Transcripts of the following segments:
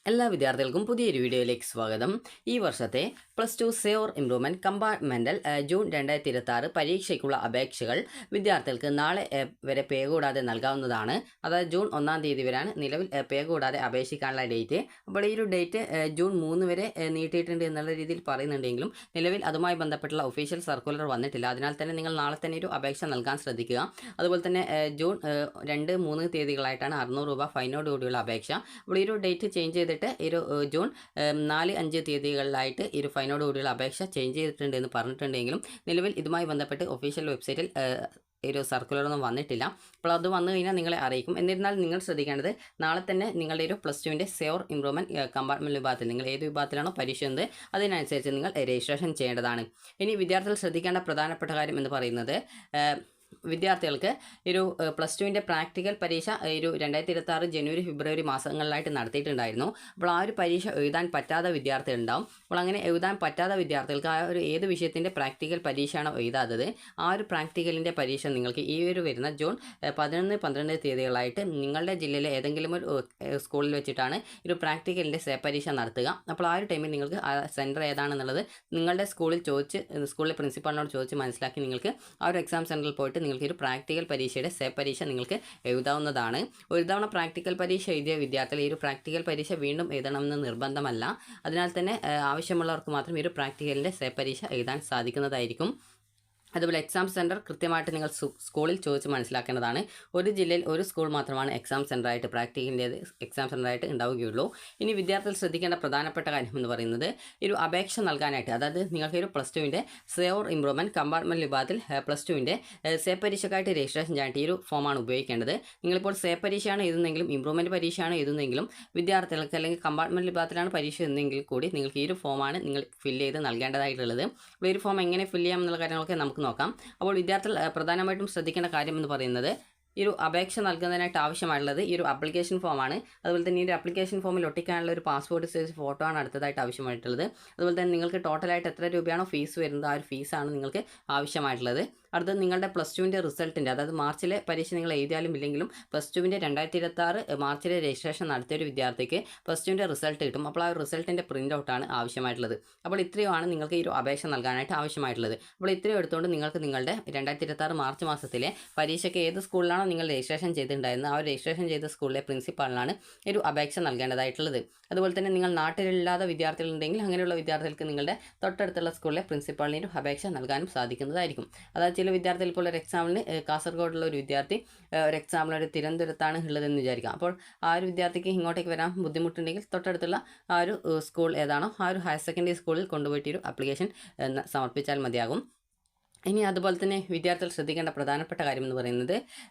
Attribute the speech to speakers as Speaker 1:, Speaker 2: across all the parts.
Speaker 1: എല്ലാ വിദ്യാർത്ഥികൾക്കും പുതിയൊരു വീഡിയോയിലേക്ക് സ്വാഗതം. ഈ വർഷത്തെ +2 സേവ് ഓർ ഇംപ്രൂവ്മെൻറ്റ് കമ്പാർട്ട്മെൻ്റൽ ജൂൺ 2026 പരീക്ഷയ്ക്കുള്ള അപേക്ഷകൾ വിദ്യാർത്ഥികൾക്ക് നാളെ വരെ പേ കൂടാതെ നൽകാവുന്നതാണ്. അതായത് ജൂൺ 1-ാം തീയതി വരെയാണ് നിലവിൽ പേ കൂടാതെ അപേക്ഷിക്കാനുള്ള ഡേറ്റ്. അപ്പോൾ ഈ ഒരു ഡേറ്റ് ജൂൺ 3 വരെ നീട്ടിയിട്ടുണ്ട് എന്നുള്ള രീതിയിൽ പറയുന്നുണ്ടെങ്കിലും നിലവിൽ അതുമായി ബന്ധപ്പെട്ടുള്ള ഒഫീഷ്യൽ സർക്കുലർ വന്നിട്ടില്ല. അതിനാൽ തന്നെ നിങ്ങൾ നാളെ തന്നെ ഒരു അപേക്ഷ നൽകാൻ ശ്രദ്ധിക്കുക. അതുപോലെ തന്നെ ജൂൺ 2, 3 തീയതികളായിട്ടാണ് 600 രൂപ ഫൈനോടുകൂടിയുള്ള അപേക്ഷ. അപ്പോൾ ഈ ഒരു ഡേറ്റ് ചേഞ്ച് ചെയ്തിട്ട് ഒരു ജൂൺ 4, 5 തീയതികളിലായിട്ട് ഈ ഒരു ഫൈനോടുകൂടിയുള്ള അപേക്ഷ ചേഞ്ച് ചെയ്തിട്ടുണ്ട് എന്ന് പറഞ്ഞിട്ടുണ്ടെങ്കിലും നിലവിൽ ഇതുമായി ബന്ധപ്പെട്ട് ഒഫീഷ്യൽ വെബ്സൈറ്റിൽ ഒരു സർക്കുലറൊന്നും വന്നിട്ടില്ല. അപ്പോൾ അത് വന്നു കഴിഞ്ഞാൽ നിങ്ങളെ അറിയിക്കും. എന്നിരുന്നാലും നിങ്ങൾ ശ്രദ്ധിക്കേണ്ടത് നാളെ തന്നെ നിങ്ങളുടെ ഒരു +2ൻ്റെ സേവ് ഓർ ഇംപ്രൂവ്മെൻറ്റ് കമ്പാർട്ട്മെൻറ്റ് വിഭാഗത്തിൽ നിങ്ങൾ ഏത് വിഭാഗത്തിലാണോ പരീക്ഷ എന്നത് അതിനനുസരിച്ച് നിങ്ങൾ രജിസ്ട്രേഷൻ ചെയ്യേണ്ടതാണ്. ഇനി വിദ്യാർത്ഥികൾ ശ്രദ്ധിക്കേണ്ട പ്രധാനപ്പെട്ട കാര്യം എന്ന് പറയുന്നത് വിദ്യാർത്ഥികൾക്ക് ഒരു +2ൻ്റെ പ്രാക്ടിക്കൽ പരീക്ഷ ഒരു 2026 ജനുവരി, ഫെബ്രുവരി മാസങ്ങളിലായിട്ട് നടത്തിയിട്ടുണ്ടായിരുന്നു. അപ്പോൾ ആ ഒരു പരീക്ഷ എഴുതാൻ പറ്റാത്ത വിദ്യാർത്ഥികളുണ്ടാവും. അപ്പോൾ അങ്ങനെ എഴുതാൻ പറ്റാത്ത വിദ്യാർത്ഥികൾക്ക് ആ ഒരു ഏത് വിഷയത്തിൻ്റെ പ്രാക്ടിക്കൽ പരീക്ഷയാണോ എഴുതാത്തത് ആ ഒരു പ്രാക്ടിക്കലിൻ്റെ പരീക്ഷ നിങ്ങൾക്ക് ഈ ഒരു വരുന്ന ജൂൺ 11, 12 തീയതികളായിട്ട് നിങ്ങളുടെ ജില്ലയിലെ ഏതെങ്കിലും ഒരു സ്കൂളിൽ വെച്ചിട്ടാണ് ഒരു പ്രാക്ടിക്കലിൻ്റെ പരീക്ഷ നടത്തുക. അപ്പോൾ ആ ഒരു ടൈമിൽ നിങ്ങൾക്ക് ആ സെൻറ്റർ ഏതാണെന്നുള്ളത് നിങ്ങളുടെ സ്കൂളിൽ ചോദിച്ച് സ്കൂളിലെ പ്രിൻസിപ്പാളിനോട് ചോദിച്ച് മനസ്സിലാക്കി നിങ്ങൾക്ക് ആ ഒരു എക്സാം സെൻറ്ററിൽ പോയിട്ട് നിങ്ങൾക്ക് ഒരു പ്രാക്ടിക്കൽ പരീക്ഷയുടെ പരീക്ഷ നിങ്ങൾക്ക് എഴുതാവുന്നതാണ്. ഒരു തവണ പ്രാക്ടിക്കൽ പരീക്ഷ എഴുതിയ വിദ്യാർത്ഥികൾ ഈ ഒരു പ്രാക്ടിക്കൽ പരീക്ഷ വീണ്ടും എഴുതണമെന്ന് നിർബന്ധമല്ല. അതിനാൽ തന്നെ ആവശ്യമുള്ളവർക്ക് മാത്രം ഈ ഒരു പ്രാക്ടിക്കലിൻ്റെ പരീക്ഷ എഴുതാൻ സാധിക്കുന്നതായിരിക്കും. അതുപോലെ എക്സാം സെൻറ്റർ കൃത്യമായിട്ട് നിങ്ങൾ സ്കൂളിൽ ചോദിച്ച് മനസ്സിലാക്കേണ്ടതാണ്. ഒരു ജില്ലയിൽ ഒരു സ്കൂൾ മാത്രമാണ് എക്സാം സെൻറ്ററായിട്ട് പ്രാക്ടിക്കലിൻ്റെ എക്സാം സെൻറ്ററായിട്ട് ഉണ്ടാവുകയുള്ളൂ. ഇനി വിദ്യാർത്ഥികൾ ശ്രദ്ധിക്കേണ്ട പ്രധാനപ്പെട്ട കാര്യം എന്ന് പറയുന്നത് ഒരു അപേക്ഷ നൽകാനായിട്ട്, അതായത് നിങ്ങൾക്ക് ഒരു +2ൻ്റെ സേവ് ഓർ ഇംപ്രൂവ്മെൻറ്റ് കമ്പാർട്ട്മെൻറ്റ് വിഭാഗത്തിൽ +2ൻ്റെ പരീക്ഷയ്ക്കായിട്ട് രജിസ്ട്രേഷൻ ചെയ്യാനായിട്ട് ഈ ഒരു ഫോമാണ് ഉപയോഗിക്കേണ്ടത്. നിങ്ങളിപ്പോൾ പരീക്ഷയാണ് എഴുതുന്നെങ്കിലും ഇംപ്രൂവ്മെൻറ്റ് പരീക്ഷയാണ് എഴുതുന്നെങ്കിലും വിദ്യാർത്ഥികൾക്ക് അല്ലെങ്കിൽ കമ്പാർട്ട്മെൻറ്റ് വിഭാഗത്തിലാണ് പരീക്ഷ എന്നെങ്കിൽ കൂടി നിങ്ങൾക്ക് ഈ ഒരു ഫോമാണ് നിങ്ങൾ ഫില്ല് ചെയ്ത് നൽകേണ്ടതായിട്ടുള്ളത്. അപ്പോൾ ഈ ഒരു ഫോം എങ്ങനെ ഫില്ല് ചെയ്യാം എന്നുള്ള കാര്യങ്ങളൊക്കെ നമുക്ക് നോക്കാം. അപ്പോൾ വിദ്യാർത്ഥികൾ പ്രധാനമായിട്ടും ശ്രദ്ധിക്കേണ്ട കാര്യം എന്ന് പറയുന്നത് ഈ ഒരു അപേക്ഷ നൽകുന്നതിനായിട്ട് ആവശ്യമായിട്ടുള്ളത് ഈ ഒരു ആപ്ലിക്കേഷൻ ഫോമാണ്. അതുപോലെ തന്നെ ഈ ഒരു ആപ്ലിക്കേഷൻ ഫോമിൽ ഒട്ടിക്കാനുള്ള ഒരു പാസ്പോർട്ട് സൈസ് ഫോട്ടോ ആണ് അടുത്തതായിട്ട് ആവശ്യമായിട്ടുള്ളത്. അതുപോലെ തന്നെ നിങ്ങൾക്ക് ടോട്ടലായിട്ട് എത്ര രൂപയാണോ ഫീസ് വരുന്നത് ആ ഒരു ഫീസാണ് നിങ്ങൾക്ക് ആവശ്യമായിട്ടുള്ളത്. അടുത്തത് നിങ്ങളുടെ +2ൻ്റെ റിസൾട്ടിൻ്റെ, അതായത് മാർച്ചിലെ പരീക്ഷ നിങ്ങൾ എഴുതിയാലും ഇല്ലെങ്കിലും +2ൻ്റെ 2026 മാർച്ചിലെ രജിസ്ട്രേഷൻ നടത്തിയ ഒരു വിദ്യാർത്ഥിക്ക് +2ൻ്റെ റിസൾട്ട് കിട്ടും. അപ്പോൾ ആ ഒരു റിസൾട്ടിൻ്റെ പ്രിൻ്റ് ഔട്ടാണ് ആവശ്യമായിട്ടുള്ളത്. അപ്പോൾ ഇത്രയുമാണ് നിങ്ങൾക്ക് ഈ ഒരു അപേക്ഷ നൽകാനായിട്ട് ആവശ്യമായിട്ടുള്ളത്. അപ്പോൾ ഇത്രയും എടുത്തുകൊണ്ട് നിങ്ങൾക്ക് നിങ്ങളുടെ 2026 മാർച്ച് മാസത്തിലെ പരീക്ഷയ്ക്ക് ഏത് സ്കൂളിലാണോ നിങ്ങൾ രജിസ്ട്രേഷൻ ചെയ്തിട്ടുണ്ടായിരുന്നത് ആ ഒരു രജിസ്ട്രേഷൻ ചെയ്ത സ്കൂളിലെ പ്രിൻസിപ്പാളിനാണ് ഒരു അപേക്ഷ നൽകേണ്ടതായിട്ടുള്ളത്. അതുപോലെ തന്നെ നിങ്ങൾ നാട്ടിലില്ലാത്ത വിദ്യാർത്ഥികളുണ്ടെങ്കിൽ അങ്ങനെയുള്ള വിദ്യാർത്ഥികൾക്ക് നിങ്ങളുടെ തൊട്ടടുത്തുള്ള സ്കൂളിലെ പ്രിൻസിപ്പാളിന് ഒരു അപേക്ഷ നൽകാനും സാധിക്കുന്നതായിരിക്കും. അതായത് ചില വിദ്യാർത്ഥികൾ ഇപ്പോൾ ഒരു എക്സാമിന് കാസർഗോഡുള്ള ഒരു വിദ്യാർത്ഥി ഒരു എക്സാമിന് ഒരു തിരുവനന്തപുരത്താണ് ഉള്ളതെന്ന് വിചാരിക്കാം. അപ്പോൾ ആ ഒരു വിദ്യാർത്ഥിക്ക് ഇങ്ങോട്ടേക്ക് വരാൻ ബുദ്ധിമുട്ടുണ്ടെങ്കിൽ തൊട്ടടുത്തുള്ള ആ ഒരു സ്കൂൾ ഏതാണോ ആ ഒരു ഹയർ സെക്കൻഡറി സ്കൂളിൽ കൊണ്ടുപോയിട്ട് ഒരു ആപ്ലിക്കേഷൻ സമർപ്പിച്ചാൽ മതിയാകും. ഇനി അതുപോലെ തന്നെ വിദ്യാർത്ഥികൾ ശ്രദ്ധിക്കേണ്ട പ്രധാനപ്പെട്ട കാര്യം എന്ന് പറയുന്നത്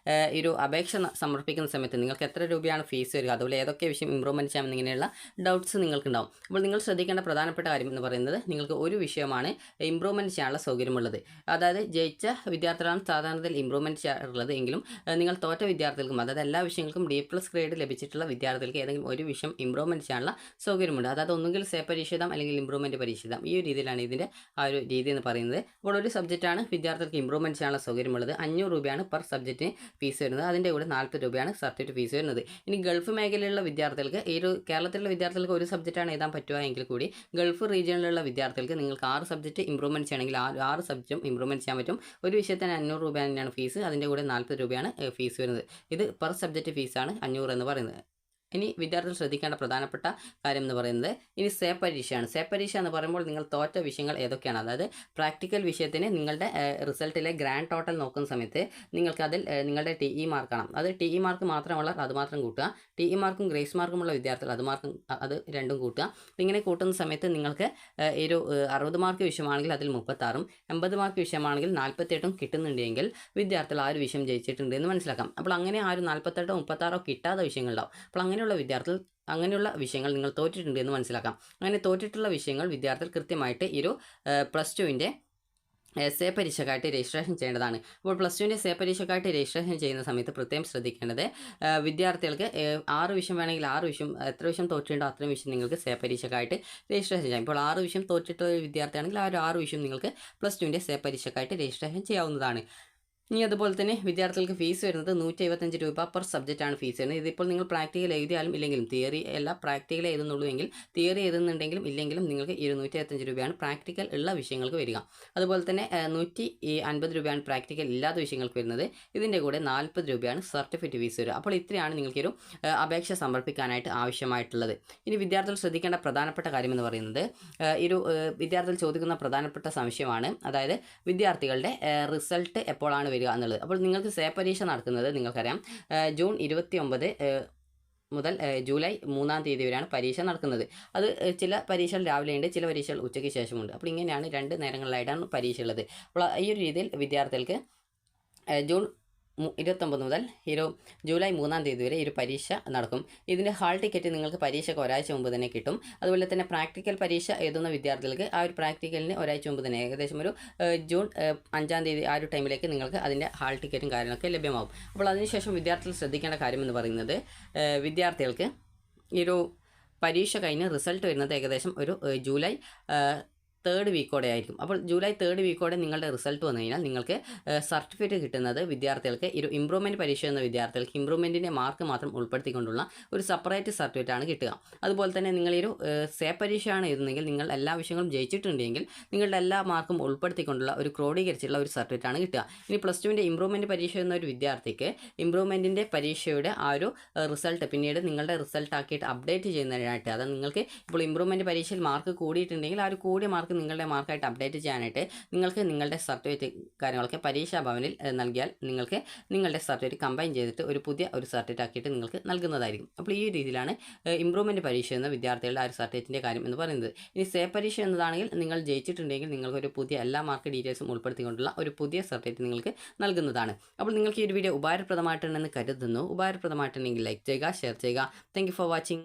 Speaker 1: ഈ ഒരു അപേക്ഷ സമർപ്പിക്കുന്ന സമയത്ത് നിങ്ങൾക്ക് എത്ര രൂപയാണ് ഫീസ് വരിക, അതുപോലെ ഏതൊക്കെ വിഷയം ഇമ്പ്രൂവ്മെൻറ്റ് ചെയ്യാമെന്ന് ഇങ്ങനെയുള്ള ഡൗട്ട്സ് നിങ്ങൾക്കുണ്ടാവും. അപ്പോൾ നിങ്ങൾ ശ്രദ്ധിക്കേണ്ട പ്രധാനപ്പെട്ട കാര്യം എന്ന് പറയുന്നത് നിങ്ങൾക്ക് ഒരു വിഷയമാണ് ഇമ്പ്രൂവ്മെൻറ്റ് ചെയ്യാനുള്ള സൗകര്യമുള്ളത്. അതായത് ജയിച്ച വിദ്യാർത്ഥികളാണ് സാധാരണത്തിൽ ഇമ്പ്രൂവ്മെൻറ്റ് ചെയ്യാറുള്ളത് എങ്കിലും നിങ്ങൾ തോറ്റ വിദ്യാർത്ഥികൾക്കും, അതായത് എല്ലാ വിഷയങ്ങൾക്കും D+ ഗ്രേഡ് ലഭിച്ചിട്ടുള്ള വിദ്യാർത്ഥികൾക്ക് ഏതെങ്കിലും ഒരു വിഷയം ഇമ്പ്രൂവ്മെൻറ്റ് ചെയ്യാനുള്ള സൗകര്യമുണ്ട്. അതായത് ഒന്നുകിൽ പരീക്ഷ എഴുതാം അല്ലെങ്കിൽ ഇമ്പ്രൂവ്മെൻറ്റ് പരീക്ഷ എഴുതാം. ഈ ഒരു രീതിയിലാണ് ഇതിൻ്റെ ആ ഒരു രീതി എന്ന് പറയുന്നത്. അപ്പോൾ ഒരു സബ്ജക്റ്റാണ് വിദ്യാർത്ഥികൾക്ക് ഇമ്പ്രൂവ്മെൻറ്റ് ചെയ്യാനുള്ള സൗകര്യമുള്ളത്. 500 രൂപയാണ് പെർ സബ്ജക്റ്റിന് ഫീസ് വരുന്നത്. അതിൻ്റെ കൂടെ 40 രൂപയാണ് സർട്ടിഫിക്കറ്റ് ഫീസ് വരുന്നത്. ഇനി ഗൾഫ് മേഖലയിലുള്ള വിദ്യാർത്ഥികൾക്ക് ഈ ഒരു കേരളത്തിലുള്ള വിദ്യാർത്ഥികൾക്ക് ഒരു സബ്ജക്റ്റാണ് എഴുതാൻ പറ്റുക എങ്കിൽ കൂടി ഗൾഫ് റീജിയനിലുള്ള വിദ്യാർത്ഥികൾക്ക് നിങ്ങൾക്ക് 6 സബ്ജക്റ്റ് ഇമ്പ്രൂവ്മെൻറ്റ് ചെയ്യണമെങ്കിൽ 6 സബ്ജക്റ്റും ഇമ്പ്രൂവ്മെൻറ്റ് ചെയ്യാൻ പറ്റും. ഒരു വിഷയത്തിന് 500 രൂപ തന്നെയാണ് ഫീസ്. അതിൻ്റെ കൂടെ 40 രൂപയാണ് ഫീസ് വരുന്നത്. ഇത് പെർ സബ്ജക്റ്റ് ഫീസാണ് 500 എന്ന് പറയുന്നത്. ഇനി വിദ്യാർത്ഥികൾ ശ്രദ്ധിക്കേണ്ട പ്രധാനപ്പെട്ട കാര്യം എന്ന് പറയുന്നത് ഇനി പരീക്ഷയാണ്. പരീക്ഷ എന്ന് പറയുമ്പോൾ നിങ്ങൾ തോറ്റ വിഷയങ്ങൾ ഏതൊക്കെയാണ്, അതായത് പ്രാക്ടിക്കൽ വിഷയത്തിന് നിങ്ങളുടെ റിസൾട്ടിലെ ഗ്രാൻഡ് ടോട്ടൽ നോക്കുന്ന സമയത്ത് നിങ്ങൾക്ക് അതിൽ നിങ്ങളുടെ TE മാർക്ക് കാണാം. അത് TE മാർക്ക് മാത്രമുള്ള അത് മാത്രം കൂട്ടുക. TE മാർക്കും ഗ്രേസ് മാർക്കുമുള്ള വിദ്യാർത്ഥികൾ അത് രണ്ടും കൂട്ടുക. ഇങ്ങനെ കൂട്ടുന്ന സമയത്ത് നിങ്ങൾക്ക് ഒരു 60 മാർക്ക് വിഷയമാണെങ്കിൽ അതിൽ 36ഉം 80 മാർക്ക് വിഷയമാണെങ്കിൽ 48ഉം കിട്ടുന്നുണ്ടെങ്കിൽ വിദ്യാർത്ഥികൾ ആ ഒരു വിഷയം ജയിച്ചിട്ടുണ്ട് എന്ന് മനസ്സിലാക്കാം. അപ്പോൾ അങ്ങനെ ആ ഒരു 48ഓ 36ഓ കിട്ടാത്ത വിഷയങ്ങളുണ്ടാവും. അപ്പോൾ അങ്ങനെയുള്ള വിഷയങ്ങൾ നിങ്ങൾ തോറ്റിട്ടുണ്ട് എന്ന് മനസ്സിലാക്കാം. അങ്ങനെ തോറ്റിട്ടുള്ള വിഷയങ്ങൾ വിദ്യാർത്ഥികൾ കൃത്യമായിട്ട് ഈ ഒരു +2ൻ്റെ പരീക്ഷയ്ക്കായിട്ട് രജിസ്ട്രേഷൻ ചെയ്യേണ്ടതാണ്. അപ്പോൾ +2ൻ്റെ പരീക്ഷയ്ക്കായിട്ട് രജിസ്ട്രേഷൻ ചെയ്യുന്ന സമയത്ത് പ്രത്യേകം ശ്രദ്ധിക്കേണ്ടത് വിദ്യാർത്ഥികൾക്ക് 6 വിഷയം വേണമെങ്കിൽ 6 വിഷയം, എത്ര വിഷയം തോറ്റിട്ടുണ്ടോ അത്രയും വിഷയം നിങ്ങൾക്ക് പരീക്ഷയ്ക്കായിട്ട് രജിസ്ട്രേഷൻ ചെയ്യാം. ഇപ്പോൾ 6 വിഷയം തോറ്റിട്ടുള്ള വിദ്യാർത്ഥിയാണെങ്കിൽ ആ ഒരു 6 വിഷയം നിങ്ങൾക്ക് +2ൻ്റെ പരീക്ഷയ്ക്കായിട്ട് രജിസ്ട്രേഷൻ ചെയ്യാവുന്നതാണ്. ഇനി അതുപോലെ തന്നെ വിദ്യാർത്ഥികൾക്ക് ഫീസ് വരുന്നത് 175 രൂപ പെർ സബ്ജക്റ്റാണ് ഫീസ് വരുന്നത്. ഇതിപ്പോൾ നിങ്ങൾ പ്രാക്ടിക്കൽ എഴുതിയാലും ഇല്ലെങ്കിലും തിയറി അല്ല പ്രാക്ടിക്കൽ എഴുതുന്നുള്ളൂ എങ്കിൽ തിയറി എഴുതുന്നുണ്ടെങ്കിലും ഇല്ലെങ്കിലും നിങ്ങൾക്ക് 275 രൂപയാണ് പ്രാക്ടിക്കൽ ഉള്ള വിഷയങ്ങൾക്ക് വരിക. അതുപോലെ തന്നെ 150 രൂപയാണ് പ്രാക്ടിക്കൽ ഇല്ലാത്ത വിഷയങ്ങൾക്ക് വരുന്നത്. ഇതിൻ്റെ കൂടെ 40 രൂപയാണ് സർട്ടിഫിക്കറ്റ് ഫീസ് വരിക. അപ്പോൾ ഇത്രയാണ് നിങ്ങൾക്കൊരു അപേക്ഷ സമർപ്പിക്കാനായിട്ട് ആവശ്യമായിട്ടുള്ളത്. ഇനി വിദ്യാർത്ഥികൾ ശ്രദ്ധിക്കേണ്ട പ്രധാനപ്പെട്ട കാര്യമെന്ന് പറയുന്നത് വിദ്യാർത്ഥികൾ ചോദിക്കുന്ന പ്രധാനപ്പെട്ട സംശയമാണ്. അതായത് വിദ്യാർത്ഥികളുടെ റിസൾട്ട് എപ്പോഴാണ് വരിക എന്നുള്ളത്. അപ്പോൾ നിങ്ങൾക്ക് സേ പരീക്ഷ നടക്കുന്നത് നിങ്ങൾക്കറിയാം ജൂൺ 29 മുതൽ ജൂലൈ 3-ാം തീയതി വരെയാണ് പരീക്ഷ നടക്കുന്നത്. അത് ചില പരീക്ഷകൾ രാവിലെയുണ്ട്, ചില പരീക്ഷകൾ ഉച്ചയ്ക്ക് ശേഷമുണ്ട്. അപ്പോൾ ഇങ്ങനെയാണ് 2 നേരങ്ങളിലായിട്ടാണ് പരീക്ഷ ഉള്ളത്. അപ്പോൾ ഈ ഒരു രീതിയിൽ വിദ്യാർത്ഥികൾക്ക് ജൂൺ 29 മുതൽ ജൂലൈ 3-ാം തീയതി വരെ ഒരു പരീക്ഷ നടക്കും. ഇതിൻ്റെ ഹാൾ ടിക്കറ്റ് നിങ്ങൾക്ക് പരീക്ഷയ്ക്ക് ഒരാഴ്ച മുമ്പ് തന്നെ കിട്ടും. അതുപോലെ തന്നെ പ്രാക്ടിക്കൽ പരീക്ഷ എഴുതുന്ന വിദ്യാർത്ഥികൾക്ക് ആ ഒരു പ്രാക്ടിക്കലിന് ഒരാഴ്ച മുമ്പ് തന്നെ ഏകദേശം ഒരു ജൂൺ 5-ാം തീയതി ആ ഒരു ടൈമിലേക്ക് നിങ്ങൾക്ക് അതിൻ്റെ ഹാൾ ടിക്കറ്റും കാര്യങ്ങളൊക്കെ ലഭ്യമാകും. അപ്പോൾ അതിനുശേഷം വിദ്യാർത്ഥികൾ ശ്രദ്ധിക്കേണ്ട കാര്യമെന്ന് പറയുന്നത് വിദ്യാർത്ഥികൾക്ക് ഈ ഒരു പരീക്ഷ കഴിഞ്ഞ് റിസൾട്ട് വരുന്നത് ഏകദേശം ഒരു ജൂലൈ 3rd വീക്കോടെ ആയിരിക്കും. അപ്പോൾ ജൂലൈ 3rd വീക്കോടെ നിങ്ങളുടെ റിസൾട്ട് വന്നു കഴിഞ്ഞാൽ നിങ്ങൾക്ക് സർട്ടിഫിക്കറ്റ് കിട്ടുന്നത് വിദ്യാർത്ഥികൾക്ക് ഒരു ഇമ്പ്രൂവ്മെൻറ്റ് പരീക്ഷ എന്ന വിദ്യാർത്ഥികൾക്ക് ഇമ്പ്രൂവ്മെൻറ്റിൻ്റെ മാർക്ക് മാത്രം ഉൾപ്പെടുത്തിക്കൊണ്ടുള്ള ഒരു സെപ്പറേറ്റ് സർട്ടിഫിക്കറ്റ് ആണ് കിട്ടുക. അതുപോലെ തന്നെ നിങ്ങളൊരു സേ പരീക്ഷയാണ് എഴുതുന്നതെങ്കിൽ നിങ്ങൾ എല്ലാ വിഷയങ്ങളും ജയിച്ചിട്ടുണ്ടെങ്കിൽ നിങ്ങളുടെ എല്ലാ മാർക്കും ഉൾപ്പെടുത്തിക്കൊണ്ടുള്ള ഒരു ക്രോഡീകരിച്ചുള്ള ഒരു സർട്ടിഫിക്കറ്റ് ആണ് കിട്ടുക. ഇനി +2ൻ്റെ ഇമ്പ്രൂവ്മെൻറ്റ് പരീക്ഷ എന്ന ഒരു വിദ്യാർത്ഥിക്ക് ഇമ്പ്രൂവ്മെൻറ്റിൻ്റെ പരീക്ഷയുടെ ആ ഒരു റിസൾട്ട് പിന്നീട് നിങ്ങളുടെ റിസൾട്ട് ആക്കിയിട്ട് അപ്ഡേറ്റ് ചെയ്യുന്നതിനായിട്ട്, അതായത് നിങ്ങൾക്ക് ഇപ്പോൾ ഇമ്പ്രൂവ്മെൻറ്റ് പരീക്ഷയിൽ മാർക്ക് കൂടിയിട്ടുണ്ടെങ്കിൽ ആ ഒരു കൂടിയ മാർക്ക് നിങ്ങളുടെ മാർക്കായിട്ട് അപ്ഡേറ്റ് ചെയ്യാനായിട്ട് നിങ്ങൾക്ക് നിങ്ങളുടെ സർട്ടിഫിക്കറ്റ് കാര്യങ്ങളൊക്കെ പരീക്ഷാ ഭവനിൽ നൽകിയാൽ നിങ്ങൾക്ക് നിങ്ങളുടെ സർട്ടിഫിക്കറ്റ് കമ്പൈൻ ചെയ്തിട്ട് ഒരു പുതിയ ഒരു സർട്ടിഫിക്കറ്റ് ആക്കിയിട്ട് നിങ്ങൾക്ക് നൽകുന്നതായിരിക്കും. അപ്പോൾ ഈ രീതിയിലാണ് ഇമ്പ്രൂവ്മെൻറ്റ് പരീക്ഷ എന്ന വിദ്യാർത്ഥികളുടെ ആ ഒരു സർട്ടിഫിക്കറ്റിൻ്റെ കാര്യം എന്ന് പറയുന്നത്. ഇനി സേ പരീക്ഷ എന്നതാണെങ്കിൽ നിങ്ങൾ ജയിച്ചിട്ടുണ്ടെങ്കിൽ നിങ്ങൾക്കൊരു പുതിയ എല്ലാ മാർക്ക് ഡീറ്റെയിൽസും ഉൾപ്പെടുത്തിക്കൊണ്ടുള്ള ഒരു പുതിയ സർട്ടിഫിക്കറ്റ് നിങ്ങൾക്ക് നൽകുന്നതാണ്. അപ്പോൾ നിങ്ങൾക്ക് ഈ ഒരു വീഡിയോ ഉപകാരപ്രദമായിട്ടുണ്ടെന്ന് കരുതുന്നു. ഉപകാരപ്രദമായിട്ടുണ്ടെങ്കിൽ ലൈക്ക് ചെയ്യുക, ഷെയർ ചെയ്യുക. Thank you for watching.